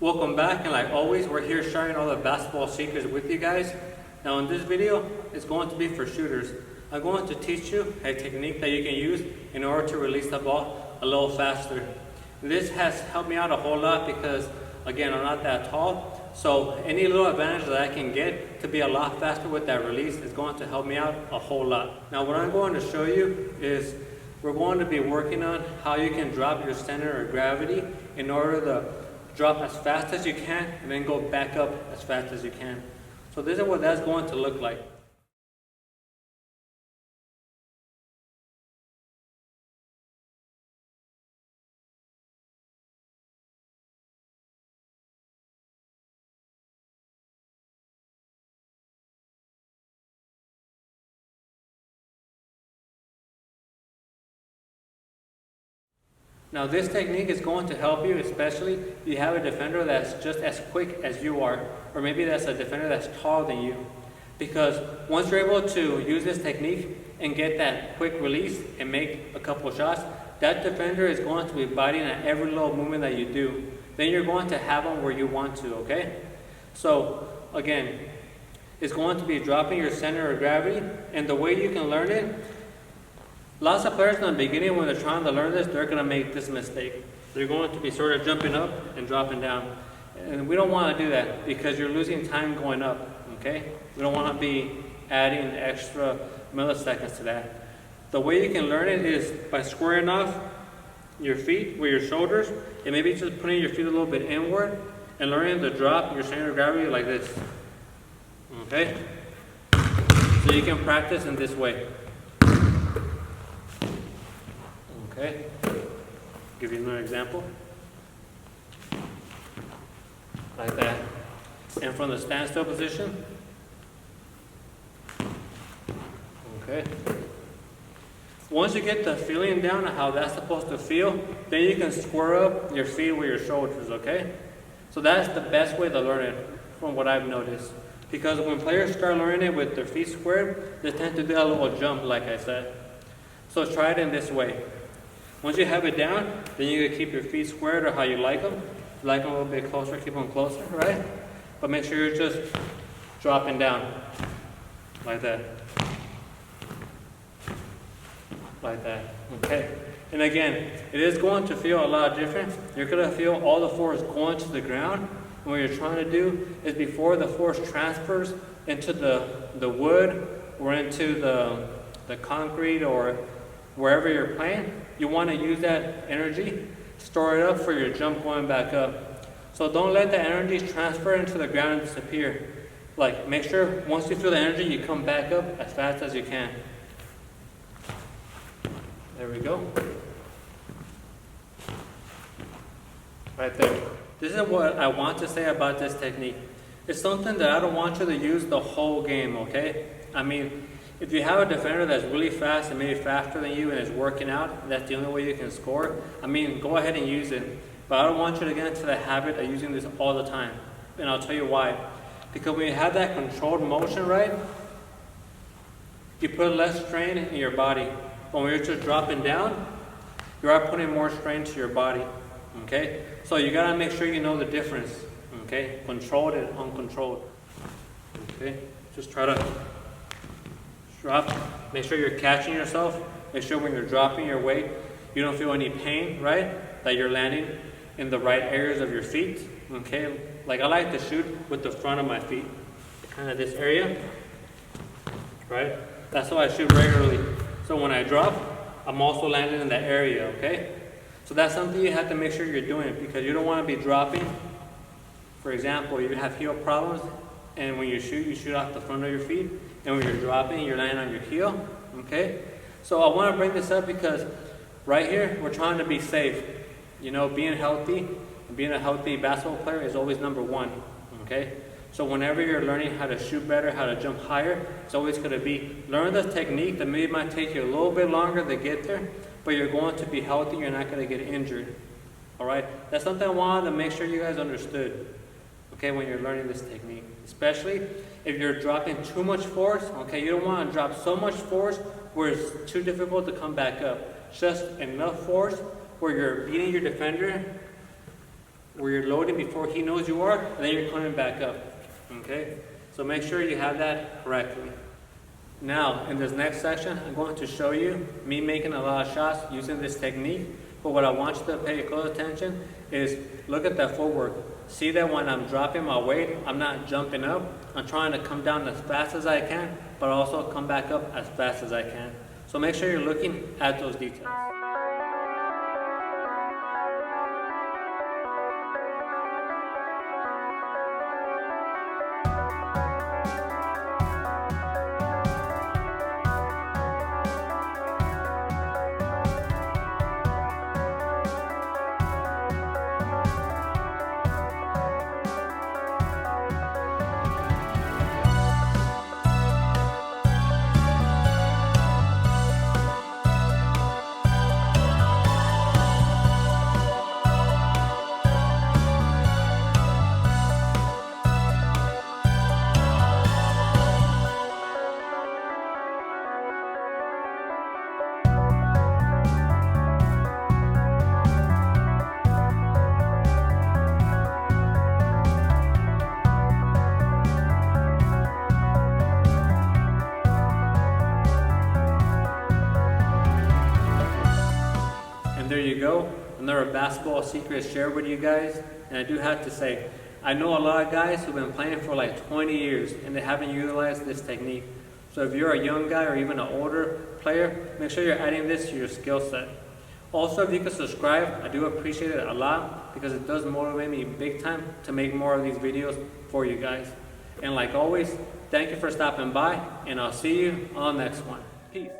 Welcome back, and like always, we're here sharing all the basketball secrets with you guys. Now in this video, it's going to be for shooters. I'm going to teach you a technique that you can use in order to release the ball a little faster. This has helped me out a whole lot because, again, I'm not that tall. So any little advantage that I can get to be a lot faster with that release is going to help me out a whole lot. Now what I'm going to show you is we're going to be working on how you can drop your center of gravity in order to drop as fast as you can and then go back up as fast as you can. So this is what that's going to look like. Now this technique is going to help you, especially if you have a defender that's just as quick as you are, or maybe that's a defender that's taller than you. Because once you're able to use this technique and get that quick release and make a couple shots, that defender is going to be biting at every little movement that you do. Then you're going to have them where you want to, okay? So again, it's going to be dropping your center of gravity, and the way you can learn it, lots of players in the beginning, when they're trying to learn this, they're going to make this mistake. They're going to be sort of jumping up and dropping down. And we don't want to do that because you're losing time going up, okay? We don't want to be adding extra milliseconds to that. The way you can learn it is by squaring off your feet with your shoulders and maybe just putting your feet a little bit inward and learning to drop your center of gravity like this, okay? So you can practice in this way. Okay, give you another example, like that, and from the standstill position, okay. Once you get the feeling down of how that's supposed to feel, then you can square up your feet with your shoulders, okay? So that's the best way to learn it, from what I've noticed. Because when players start learning it with their feet squared, they tend to do a little jump, like I said. So try it in this way. Once you have it down, then you can keep your feet squared or how you like them. If you like them a little bit closer, keep them closer, right? But make sure you're just dropping down, like that. Like that, okay? And again, it is going to feel a lot different. You're gonna feel all the force going to the ground. And what you're trying to do is before the force transfers into the wood or into the concrete or wherever you're playing, you want to use that energy, store it up for your jump going back up. So don't let the energy transfer into the ground and disappear. Like, make sure once you feel the energy, you come back up as fast as you can. There we go. Right there. This is what I want to say about this technique. It's something that I don't want you to use the whole game, okay? I mean, if you have a defender that's really fast and maybe faster than you and is working out, that's the only way you can score, I mean, go ahead and use it. But I don't want you to get into the habit of using this all the time. And I'll tell you why. Because when you have that controlled motion, right, you put less strain in your body. But when you're just dropping down, you are putting more strain to your body, okay? So you gotta make sure you know the difference, okay? Controlled and uncontrolled, okay? Just try to drop, make sure you're catching yourself, make sure when you're dropping your weight, you don't feel any pain, right? That you're landing in the right areas of your feet, okay? Like I like to shoot with the front of my feet, kind of this area, right? That's how I shoot regularly. So when I drop, I'm also landing in that area, okay? So that's something you have to make sure you're doing because you don't want to be dropping. For example, you have heel problems, and when you shoot off the front of your feet, and when you're dropping, you're landing on your heel, okay? So I want to bring this up because right here, we're trying to be safe. You know, being healthy and being a healthy basketball player is always number one, okay? So whenever you're learning how to shoot better, how to jump higher, it's always going to be learn the technique that maybe might take you a little bit longer to get there, but you're going to be healthy, you're not going to get injured, all right? That's something I wanted to make sure you guys understood, okay, when you're learning this technique. Especially if you're dropping too much force, okay, you don't want to drop so much force where it's too difficult to come back up. Just enough force where you're beating your defender where you're loading before he knows you are, and then you're coming back up, okay? So make sure you have that correctly. Now, in this next section, I'm going to show you me making a lot of shots using this technique, but what I want you to pay close attention is look at that footwork. See that when I'm dropping my weight, I'm not jumping up. I'm trying to come down as fast as I can, but also come back up as fast as I can. So make sure you're looking at those details. There you go, another basketball secret shared with you guys. And I do have to say, I know a lot of guys who've been playing for like 20 years and they haven't utilized this technique. So if you're a young guy or even an older player, make sure you're adding this to your skill set. Also, if you could subscribe, I do appreciate it a lot because it does motivate me big time to make more of these videos for you guys. And like always, thank you for stopping by, and I'll see you on the next one. Peace.